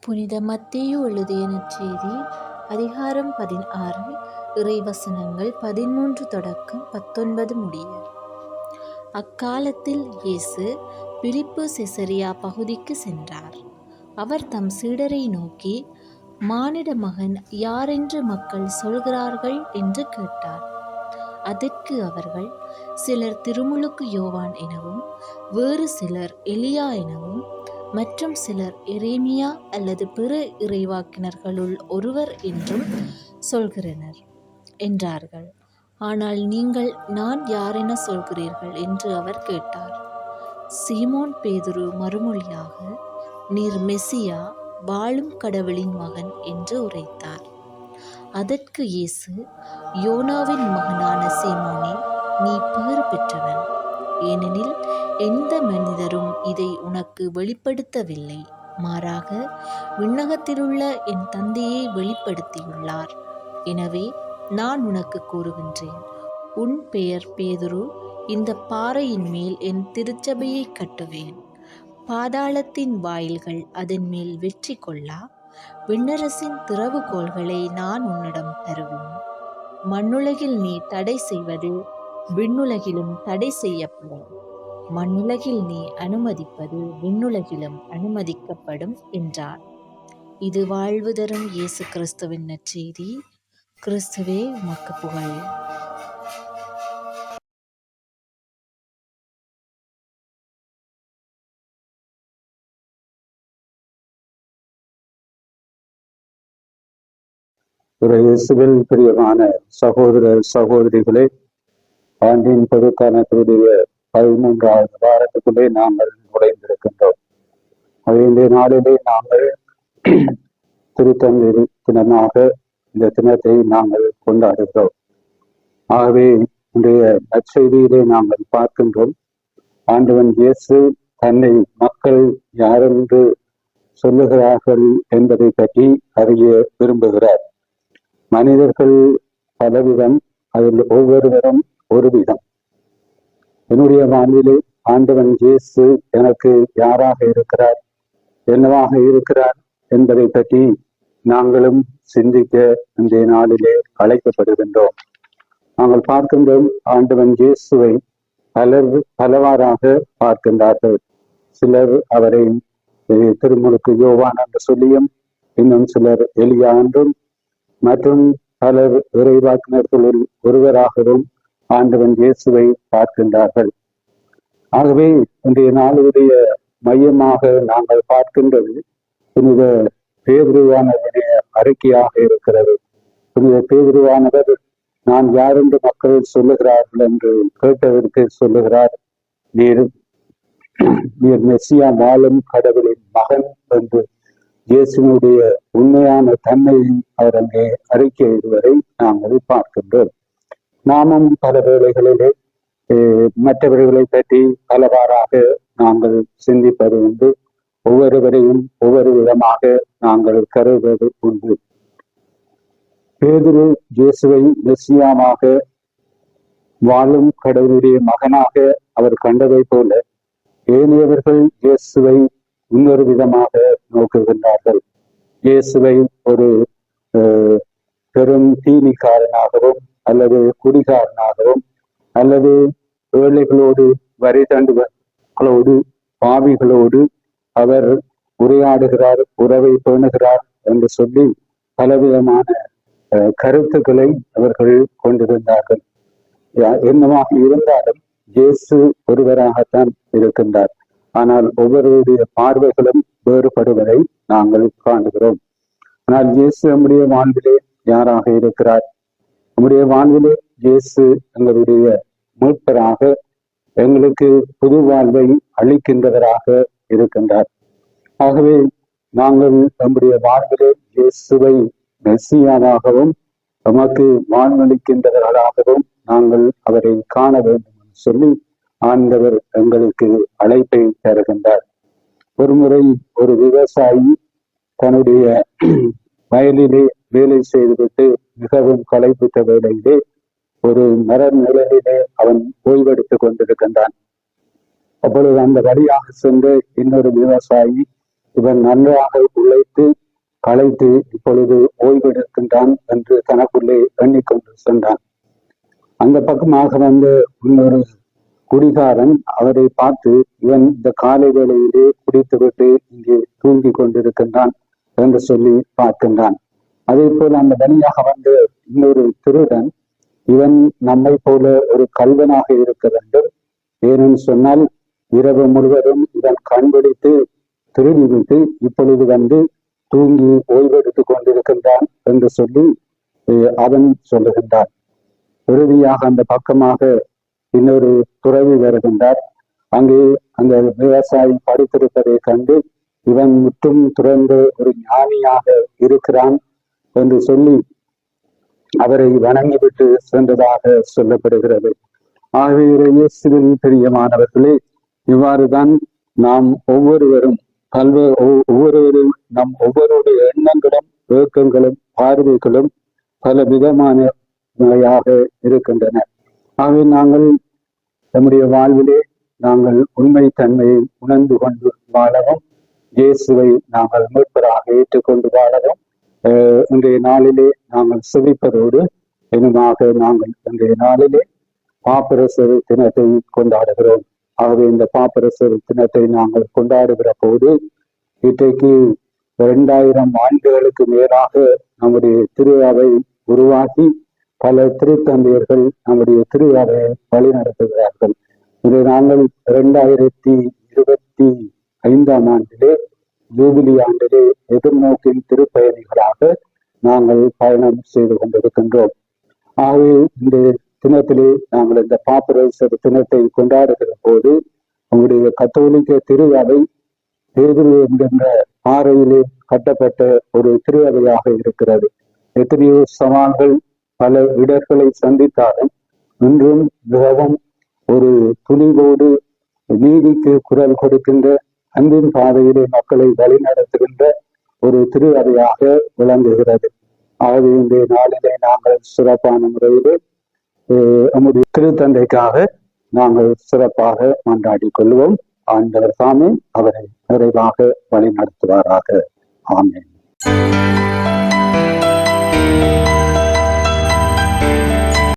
புனித மத்தேயு எழுதிய நற்செய்தி அதிகாரம் 16 இறைவசனங்கள் 13 தொடக்கம் 19 முடிய. அக்காலத்தில் இயேசு பிலிப்பு செசரியா பகுதிக்கு சென்றார். அவர் தம் சீடரை நோக்கி, மானிட மகன் யாரென்று மக்கள் சொல்கிறார்கள் என்று கேட்டார். அதற்கு அவர்கள், சிலர் திருமுழுக்கு யோவான் எனவும், வேறு சிலர் எலியா எனவும், மற்றும் சிலர் எரேமியா அல்லது பிற இறைவாக்கினர்களுள் ஒருவர் என்றும் சொல்கிறனர் என்றார்கள். ஆனால் நீங்கள் நான் யாரென சொல்கிறீர்கள் என்று அவர் கேட்டார். சீமோன் பேதுரு மறுமொழியாக, நீர் மெசியா, வாழும் கடவுளின் மகன் என்று உரைத்தார். அதற்கு இயேசு, யோனாவின் மகனான சீமோனே, நீ பேறு பெற்றவன், ஏனெனில் எந்த மனிதரும் இதை உனக்கு வெளிப்படுத்தவில்லை, மாறாக விண்ணகத்திலுள்ள என் தந்தையை வெளிப்படுத்தியுள்ளார். எனவே நான் உனக்கு கூறுகின்றேன், உன் பெயர் பேதுரு, இந்த பாறையின் மேல் என் திருச்சபையை கட்டுவேன். பாதாளத்தின் வாயில்கள் அதன் மேல் வெற்றி கொள்ளா. விண்ணரசின் திறவுகோல்களை நான் உன்னிடம் தருவேன். மண்ணுலகில் நீ தடை செய்வது விண்ணுலகிலும் தடை செய்யப்படும், மண்ணுலகில் நீ அனுமதிப்பது விண்ணுலகிலும் அனுமதிக்கப்படும் என்றார். இது வாழ்வு தரும் இயேசு கிறிஸ்துவின் நற்செய்தி. கிறிஸ்துவே உமக்கு புகழ். இயேசுவில் பிரியமான சகோதர சகோதரிகளே, ஆண்டின் பொதுக்காலத்துடைய 13வது வாரத்துக்குள்ளே நாங்கள் நுழைந்திருக்கின்றோம். இந்த நாளிலே நாங்கள் திருத்தந்தை தினமாக இந்த தினத்தை நாங்கள் கொண்டாடுகிறோம். ஆகவே இன்றைய நற்செய்தியிலே நாங்கள் பார்க்கின்றோம், ஆண்டவன் இயேசு தன்னை மக்கள் யாரென்று சொல்லுகிறார்கள் என்பதை பற்றி அறிய விரும்புகிறார். மனிதர்கள் பலவிதம், அதில் ஒவ்வொருவரும் ஒரு விதம். என்னுடைய வாழ்விலே ஆண்டவன் இயேசு எனக்கு யாராக இருக்கிறார், என்னவாக இருக்கிறார் என்பதை பற்றி நாங்களும் சிந்திக்க இன்றைய நாளிலே அழைக்கப்படுகின்றோம். நாங்கள் பார்க்கின்றோம், ஆண்டவன் இயேசுவை பலர் பலவாறாக பார்க்கின்றார்கள். சிலர் அவரை திருமுழுக்கு யோவான் என்று சொல்லியும், இன்னும் சிலர் எலியா என்றும், மற்றும் பலர் இறைவாக்கினர்களுள் ஒருவராகவும் ஆண்டவன் இயேசுவை பார்க்கின்றார்கள். ஆகவே இன்றைய நாளுடைய மையமாக நாங்கள் பார்க்கின்றது புனித பேதுருவானவருடைய அறிக்கையாக இருக்கிறது. புனித பேதுருவானவர், நான் யார் என்று மக்கள் சொல்லுகிறார்கள் என்று கேட்டதற்கு சொல்லுகிறார், நீர் மெசியா, வாழும் கடவுளின் மகன் என்று இயேசுனுடைய உண்மையான தன்மையை அவர் அங்கே அறிக்கையிடுவதை நாங்கள் பார்க்கின்றோம். நாமும் பல வேளைகளிலே மற்றவர்களை பற்றி பலவாறாக நாங்கள் சிந்திப்பது உண்டு. ஒவ்வொருவரையும் ஒவ்வொரு விதமாக நாங்கள் கருதுவது உண்டு. பேதுரு இயேசுவை மெசியாவாக, வாழும் கடவுளுடைய மகனாக அவர் கண்டதை போல ஏனையவர்கள் இயேசுவை இன்னொரு விதமாக நோக்குகின்றார்கள். இயேசுவை ஒரு பெரும் தீனிக்காரனாகவும், அல்லது குடிகாரனாகவும், அல்லது ஏழைகளோடு, வரி தண்டுகளோடு, பாவிகளோடு அவர் உரையாடுகிறார், உறவை பேணுகிறார் என்று சொல்லி பலவிதமான கருத்துக்களை அவர்கள் கொண்டிருந்தார்கள். என்னவாக இருந்தாலும் இயேசு ஒருவராகத்தான் இருக்கின்றார். ஆனால் ஒவ்வொருவருடைய பார்வைகளும் வேறுபடுவதை நாங்கள் காணுகிறோம். ஆனால் இயேசு நம்முடைய வாழ்விலே யாராக இருக்கிறார்? நம்முடைய வாழ்விலே இயேசு எங்களுடைய மீட்பராக, எங்களுக்கு புது வாழ்வை அளிக்கின்றவராக இருக்கின்றார். ஆகவே நாங்கள் நம்முடைய வாழ்விலே இயேசுவை மெசியாவாகவும் நமக்கு வாழ்வளிக்கின்றவர்களாகவும் நாங்கள் அவரை காண வேண்டும் என்று சொல்லி ஆண்டவர் எங்களுக்கு அழைப்பை தருகின்றார். ஒரு முறை ஒரு விவசாயி தன்னுடைய வயலிலே வேலை செய்துவிட்டு மிகவும் களைப்புற்ற வேளையிலே ஒரு மர நிழலிலே அவன் ஓய்வெடுத்துக் கொண்டிருக்கின்றான். அப்பொழுது அந்த வழியாக சென்று இன்னொரு விவசாயி இவன் நன்றாக உழைத்து களைத்து இப்பொழுது ஓய்வெடுக்கின்றான் என்று தனக்குள்ளே எண்ணிக்கொண்டு சென்றான். அந்த பக்கமாக வந்த இன்னொரு குடிகாரன் அவரை பார்த்து, இவன் இந்த காலை வேளையிலே குடித்துவிட்டு இங்கே தூங்கி கொண்டிருக்கின்றான் என்று சொல்லி பார்க்கின்றான். அதே போல அந்த வழியாக வந்த இன்னொரு திருடன், இவன் நம்மை போல ஒரு கல்வனாக இருக்க வேண்டும், ஏனென்று சொன்னால் இரவு முழுவதும் இவன் கண்பிடித்து திருடிவிட்டு இப்பொழுது வந்து தூங்கி ஓய்வெடுத்துக் கொண்டிருக்கின்றான் என்று சொல்லி அவன் சொல்லுகின்றான். இறுதியாக அந்த பக்கமாக இன்னொரு துறவி வருகின்றார். அங்கே அந்த விவசாயி படித்திருப்பதை கண்டு, இவன் முற்றும் துறந்த ஒரு ஞானியாக இருக்கிறான் என்று சொல்லி அவரை வணங்கிவிட்டு சென்றதாக சொல்லப்படுகிறது. ஆகவே இயேசுவின் பிரியமானவர்களே, இவ்வாறுதான் நாம் ஒவ்வொருவரும் நம் ஒவ்வொருடைய எண்ணங்களும் ஏக்கங்களும் பார்வைகளும் பல விதமானவையாக இருக்கின்றன. ஆகவே நாங்கள் நம்முடைய வாழ்விலே நாங்கள் உண்மை தன்மையை உணர்ந்து கொண்டு வாழவும், இயேசுவை நாங்கள் மீட்பராக ஏற்றுக்கொண்டு வாழவும் இன்றைய நாளிலே நாங்கள் செவிப்பதோடு இனமாக நாங்கள் இன்றைய நாளிலே பாப்பரசர் தினத்தை கொண்டாடுகிறோம். ஆகவே இந்த பாப்பரசர் தினத்தை நாங்கள் கொண்டாடுகிற போது இன்றைக்கு 2000 ஆண்டுகளுக்கு மேலாக நம்முடைய திருவாவை உருவாக்கி பல திருத்தந்தையர்கள் நம்முடைய திருவாவையை வழிநடத்துகிறார்கள். இதை நாங்கள் 2025 ஆண்டிலே ஜூபிலி ஆண்டிலே எதிர்நோக்கின் திருப்பயணிகளாக நாங்கள் பயணம் செய்து கொண்டிருக்கின்றோம். ஆகவே இந்த தினத்திலே நாங்கள் இந்த பாப்பரசர் தினத்தை கொண்டாடுகிற போது உங்களுடைய கத்தோலிக்க திருவாவை பேதுரு என்கின்ற பாறையிலே கட்டப்பட்ட ஒரு திருவாவையாக இருக்கிறது. எத்தனையோ சவால்கள் பல இடர்களை சந்தித்தாலும் இன்றும் மிகவும் ஒரு துணிவோடு நீதிக்கு குரல் கொடுக்கின்ற, அன்பின் பாதையிலே மக்களை வழிநடத்துகின்ற ஒரு திருவாவையாக விளங்குகிறது. ஆகவே இந்த நாளிலே நாங்கள் சிறப்பான முறையிலே நம்முடைய திருத்தந்தைக்காக நாங்கள் சிறப்பாக மன்றாடி கொள்வோம். ஆண்டவர் தாமே அவரை நிறைவாக வழி நடத்துவாராக. ஆமென்.